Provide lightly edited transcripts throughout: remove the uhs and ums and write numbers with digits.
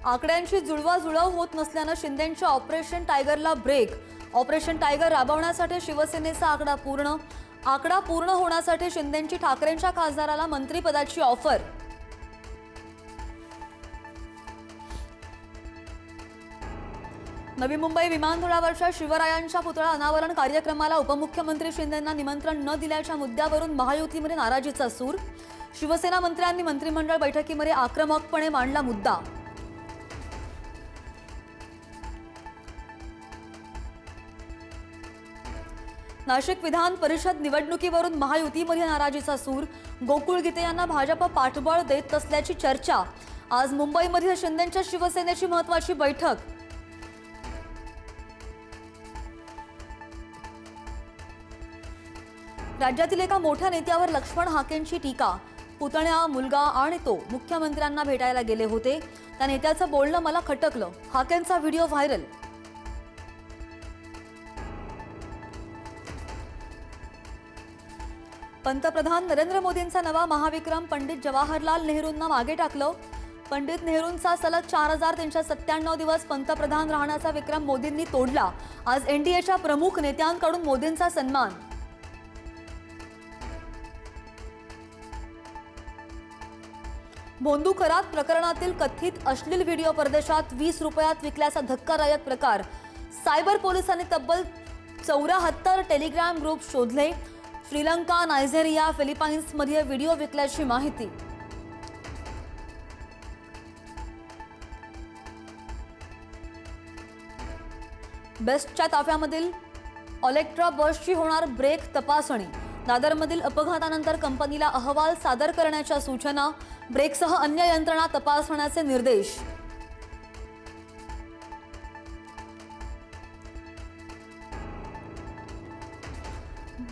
आकड्यांची जुळवाजुळव होत नसल्यानं शिंदेंच्या ऑपरेशन टायगरला ब्रेक। ऑपरेशन टायगर राबवण्यासाठी शिवसेनेचा आकडा पूर्ण होण्यासाठी शिंदेंची ठाकरेंच्या खासदाराला मंत्रिपदाची ऑफर। नवी मुंबई विमानतळावरच्या शिवरायांच्या पुतळा अनावरण कार्यक्रमाला उपमुख्यमंत्री शिंदेंना निमंत्रण न दिल्याच्या मुद्द्यावरून महायुतीमध्ये नाराजीचा सूर। शिवसेना मंत्र्यांनी मंत्रिमंडळ बैठकीमध्ये आक्रमकपणे मांडला मुद्दा। नाशिक विधान परिषद निवडणुकीवरून महायुतीमध्ये नाराजीचा सूर। गोकुळ गीते यांना भाजप पाठबळ देत असल्याची चर्चा। आज मुंबईमध्ये शिंदेंच्या शिवसेनेची महत्त्वाची बैठक। राज्यातील एका मोठ्या नेत्यावर लक्ष्मण हाकेंची टीका। पुतण्या, मुलगा आणि तो मुख्यमंत्र्यांना भेटायला गेले होते, त्या नेत्याचं बोलणं मला खटकलं। हाकेंचा व्हिडिओ व्हायरल। पंतप्रधान नरेंद्र मोदींचा नवा महाविक्रम पंडित जवाहरलाल नेहरूंना मागे टाकलं। पंडित नेहरूंचा सलग 4397 दिवस पंतप्रधान राहण्याचा विक्रम मोदींनी तोडला। आज एनडीएच्या प्रमुख नेत्यांकडून मोदींचा सन्मान। भोंदू करात प्रकरणातील कथित अश्लील व्हिडिओ परदेशात 20 रुपयात विकल्याचा धक्कादायक प्रकार। सायबर पोलिसांनी तब्बल 74 टेलिग्राम ग्रुप शोधले। श्रीलंका, नायजेरिया, फिलिपाईन्समध्ये व्हिडिओ विकल्याची माहिती। बेस्टच्या ताफ्यामधील ऑलेक्ट्रा बसची होणार ब्रेक तपासणी। दादरमधील अपघातानंतर कंपनीला अहवाल सादर करण्याच्या सूचना। ब्रेकसह अन्य यंत्रणा तपासण्याचे निर्देश।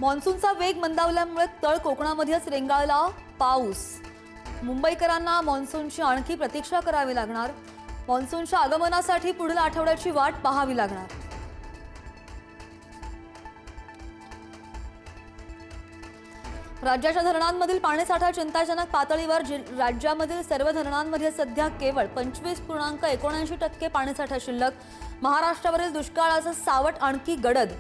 मॉन्सूनचा वेग मंदावल्यामुळे तळ कोकणामध्येच रेंगाळला पाऊस। मुंबईकरांना मॉन्सूनची आणखी प्रतीक्षा करावी लागणार। मॉन्सूनच्या आगमनासाठी पुढील आठवड्याची वाट पाहावी लागणार। राज्याच्या धरणांमधील पाणीसाठा चिंताजनक पातळीवर। राज्यामधील सर्व धरणांमध्ये सध्या केवळ 25.79% पाणीसाठा शिल्लक। महाराष्ट्रावरील दुष्काळाचं सावट आणखी गडद।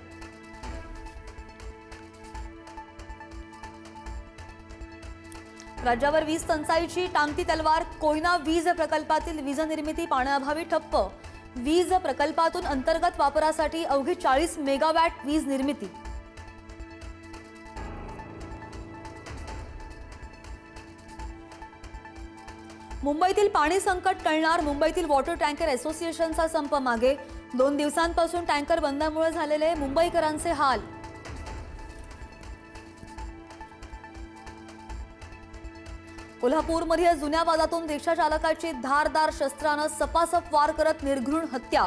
राज्यावर वीज टंचाईची टांगती तलवार। कोयना वीज प्रकल्पातील वीज निर्मिती पाण्याअभावी ठप्प। वीज प्रकल्पातून अंतर्गत वापरासाठी अवघी 40 मेगावॅट वीज निर्मिती। मुंबईतील पाणी संकट टळणार। मुंबईतील वॉटर टँकर असोसिएशनचा संप मागे। 2 दिवसांपासून टँकर बंदमुळे झालेले मुंबईकरांचे हाल। कोल्हापूरमध्ये जुन्या वादातून रिक्षा चालकाची धारदार शस्त्रानं सपासप वार करत निर्घृण हत्या।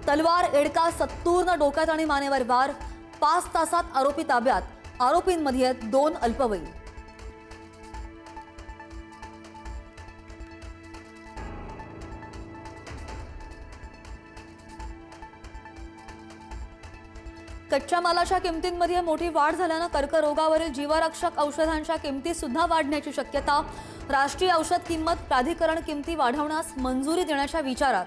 तलवार एडका 70 डोक्यात आणि मानेवर वार। 5 तासात आरोपी ताब्यात। आरोपींमध्ये 2 अल्पवयीन। कच्च्या मालाच्या किमतींमध्ये मोठी वाढ झाल्यानं कर्करोगावरील जीवरक्षक औषधांच्या किमती सुद्धा वाढण्याची शक्यता। राष्ट्रीय औषध किंमत प्राधिकरण किमती वाढवण्यास मंजुरी देण्याच्या विचारात।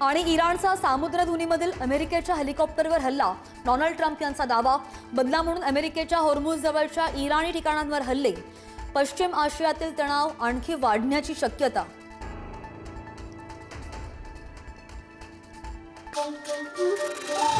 आणि इराणचा सामुद्रधुनीमधील अमेरिकेच्या हेलिकॉप्टरवर हल्ला। डोनाल्ड ट्रम्प यांचा दावा। बदला म्हणून अमेरिकेच्या हॉर्मुझ जवळच्या इराणी ठिकाणांवर हल्ले। पश्चिम आशियातील तणाव आणखी वाढण्याची शक्यता। Thank you.